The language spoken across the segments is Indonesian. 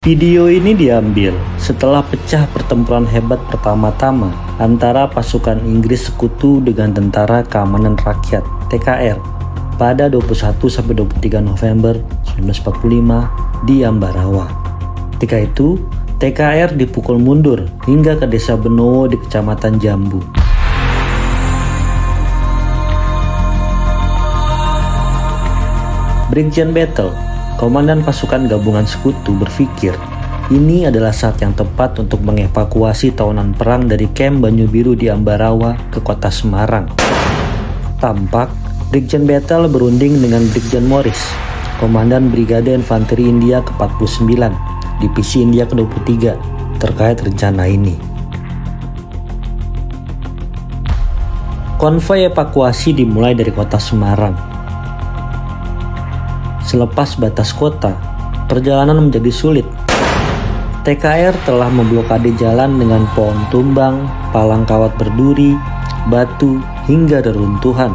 Video ini diambil setelah pecah pertempuran hebat pertama-tama antara pasukan Inggris Sekutu dengan Tentara Keamanan Rakyat (TKR) pada 21-23 November 1945 di Ambarawa. Ketika itu, TKR dipukul mundur hingga ke Desa Benowo di Kecamatan Jambu. Brigjen Battle, komandan pasukan gabungan Sekutu, berpikir ini adalah saat yang tepat untuk mengevakuasi tawanan perang dari kamp Banyu Biru di Ambarawa ke kota Semarang. Tampak Brigjen Battle berunding dengan Brigjen Morris, komandan Brigade Infanteri India ke-49, Divisi India ke-23, terkait rencana ini. Konvoi evakuasi dimulai dari kota Semarang. Selepas batas kota, perjalanan menjadi sulit. TKR telah memblokade jalan dengan pohon tumbang, palang kawat berduri, batu, hingga reruntuhan.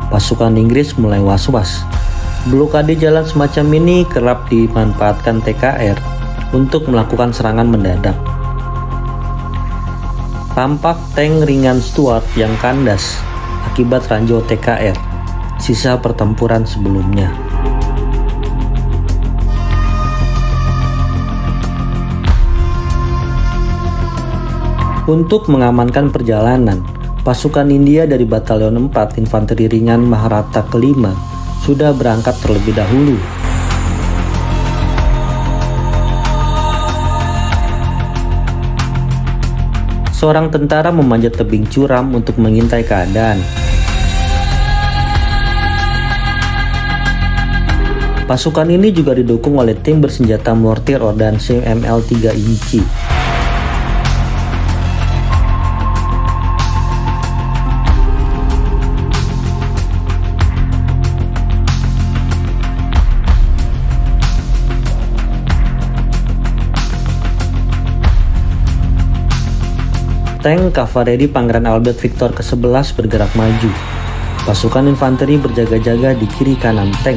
Pasukan Inggris mulai was-was. Blokade jalan semacam ini kerap dimanfaatkan TKR untuk melakukan serangan mendadak. Tampak tank ringan Stuart yang kandas akibat ranjau TKR, sisa pertempuran sebelumnya. Untuk mengamankan perjalanan, pasukan India dari Batalion 4 Infanteri Ringan Maharata ke-5 sudah berangkat terlebih dahulu. Seorang tentara memanjat tebing curam untuk mengintai keadaan. Pasukan ini juga didukung oleh tim bersenjata mortir Ordnance ML 3 inci. Tank kavaleri Pangeran Albert Victor ke-11 bergerak maju. Pasukan infanteri berjaga-jaga di kiri kanan tank.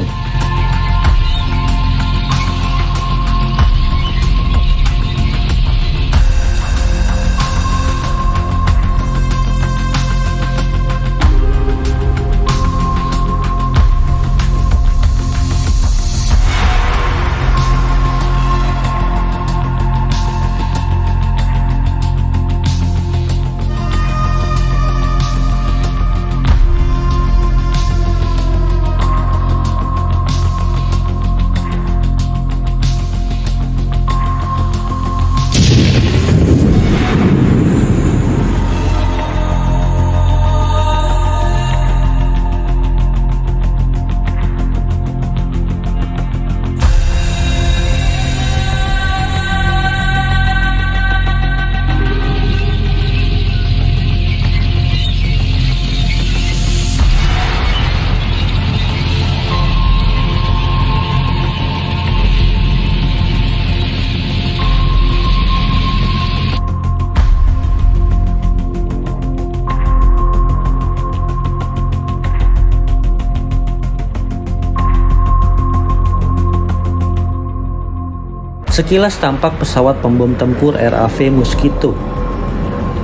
Sekilas tampak pesawat pembom tempur RAF Mosquito.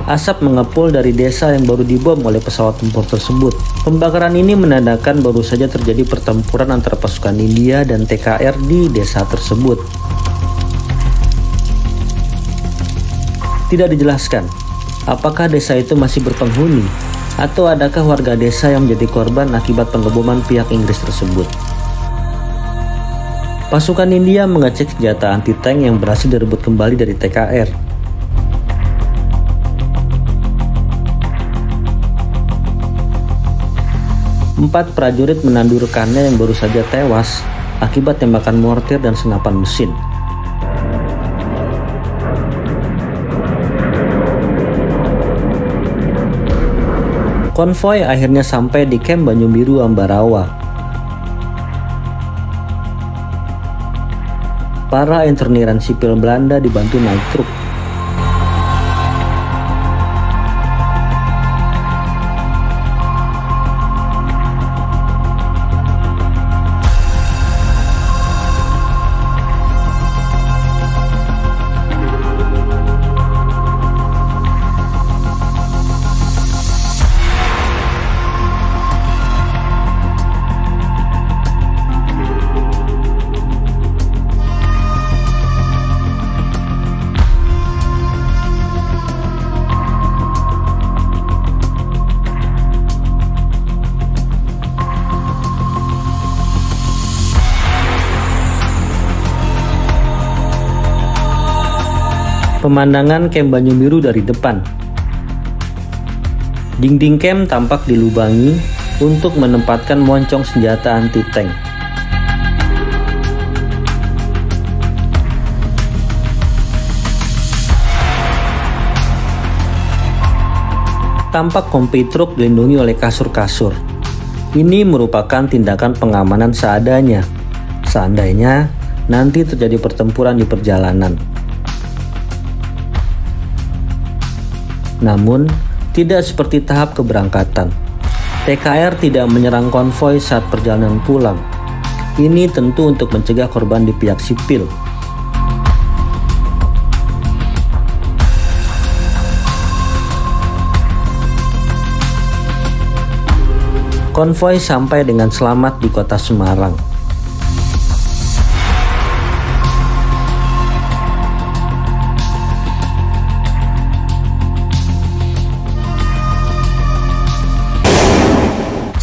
Asap mengepul dari desa yang baru dibom oleh pesawat tempur tersebut. Pembakaran ini menandakan baru saja terjadi pertempuran antara pasukan India dan TKR di desa tersebut. Tidak dijelaskan apakah desa itu masih berpenghuni atau adakah warga desa yang menjadi korban akibat pengeboman pihak Inggris tersebut. Pasukan India mengecek senjata anti-tank yang berhasil direbut kembali dari TKR. Empat prajurit menandu rekannya yang baru saja tewas akibat tembakan mortir dan senapan mesin. Konvoi akhirnya sampai di kamp Banyu Biru Ambarawa. Para internirан sipil Belanda dibantu naik truk. Pemandangan Kem Banyu Biru dari depan. Dinding kem tampak dilubangi untuk menempatkan moncong senjata anti-tank. Tampak kompi truk dilindungi oleh kasur-kasur. Ini merupakan tindakan pengamanan seadanya, seandainya nanti terjadi pertempuran di perjalanan. Namun, tidak seperti tahap keberangkatan. TKR tidak menyerang konvoi saat perjalanan pulang. Ini tentu untuk mencegah korban di pihak sipil. Konvoi sampai dengan selamat di kota Semarang.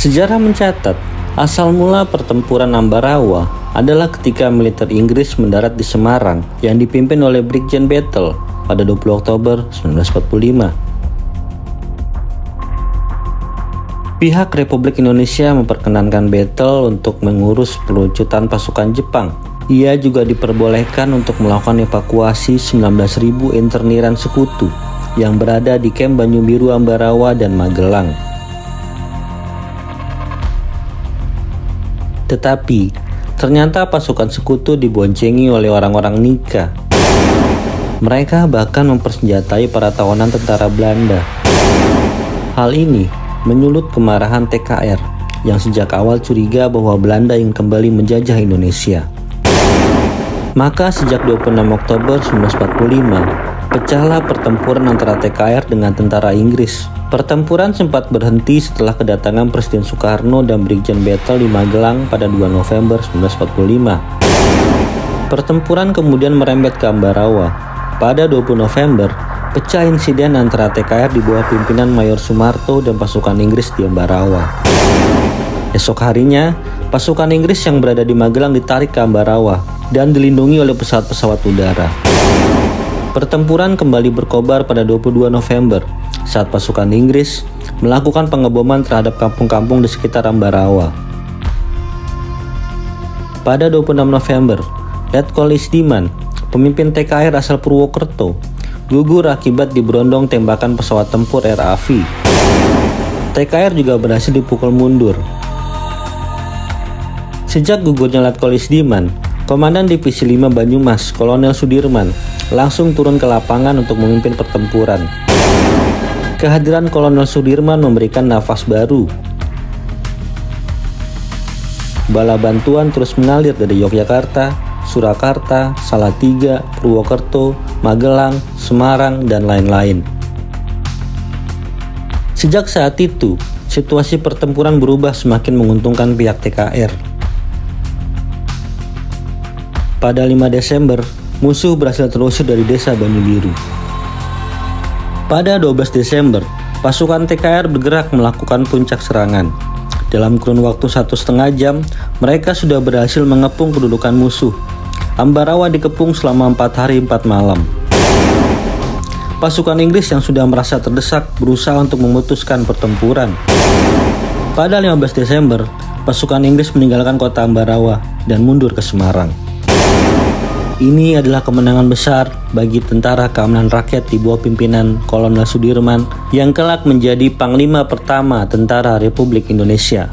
Sejarah mencatat, asal mula pertempuran Ambarawa adalah ketika militer Inggris mendarat di Semarang yang dipimpin oleh Brigjen Battle pada 20 Oktober 1945. Pihak Republik Indonesia memperkenankan Battle untuk mengurus pelucutan pasukan Jepang. Ia juga diperbolehkan untuk melakukan evakuasi 19.000 interniran sekutu yang berada di Kem Banyu Biru Ambarawa dan Magelang. Tetapi, ternyata pasukan sekutu diboncengi oleh orang-orang Nika. Mereka bahkan mempersenjatai para tawanan tentara Belanda. Hal ini menyulut kemarahan TKR yang sejak awal curiga bahwa Belanda ingin kembali menjajah Indonesia. Maka sejak 26 Oktober 1945, pecahlah pertempuran antara TKR dengan tentara Inggris. Pertempuran sempat berhenti setelah kedatangan Presiden Soekarno dan Brigjen Battle di Magelang pada 2 November 1945. Pertempuran kemudian merembet ke Ambarawa. Pada 20 November, pecah insiden antara TKR di bawah pimpinan Mayor Sumarto dan pasukan Inggris di Ambarawa. Esok harinya, pasukan Inggris yang berada di Magelang ditarik ke Ambarawa dan dilindungi oleh pesawat-pesawat udara. Pertempuran kembali berkobar pada 22 November saat pasukan Inggris melakukan pengeboman terhadap kampung-kampung di sekitar Ambarawa. Pada 26 November, Letkol Isdiman, pemimpin TKR asal Purwokerto, gugur akibat diberondong tembakan pesawat tempur RAF. TKR juga berhasil dipukul mundur. Sejak gugurnya Letkol Isdiman, Komandan Divisi 5 Banyumas, Kolonel Sudirman, langsung turun ke lapangan untuk memimpin pertempuran. Kehadiran Kolonel Sudirman memberikan nafas baru. Bala bantuan terus mengalir dari Yogyakarta, Surakarta, Salatiga, Purwokerto, Magelang, Semarang, dan lain-lain. Sejak saat itu, situasi pertempuran berubah semakin menguntungkan pihak TKR. Pada 5 Desember, musuh berhasil terusir dari desa Banyu Biru. Pada 12 Desember, pasukan TKR bergerak melakukan puncak serangan. Dalam kurun waktu 1,5 jam, mereka sudah berhasil mengepung kedudukan musuh. Ambarawa dikepung selama 4 hari 4 malam. Pasukan Inggris yang sudah merasa terdesak berusaha untuk memutuskan pertempuran. Pada 15 Desember, pasukan Inggris meninggalkan kota Ambarawa dan mundur ke Semarang. Ini adalah kemenangan besar bagi Tentara Keamanan Rakyat di bawah pimpinan Kolonel Sudirman yang kelak menjadi Panglima pertama Tentara Republik Indonesia.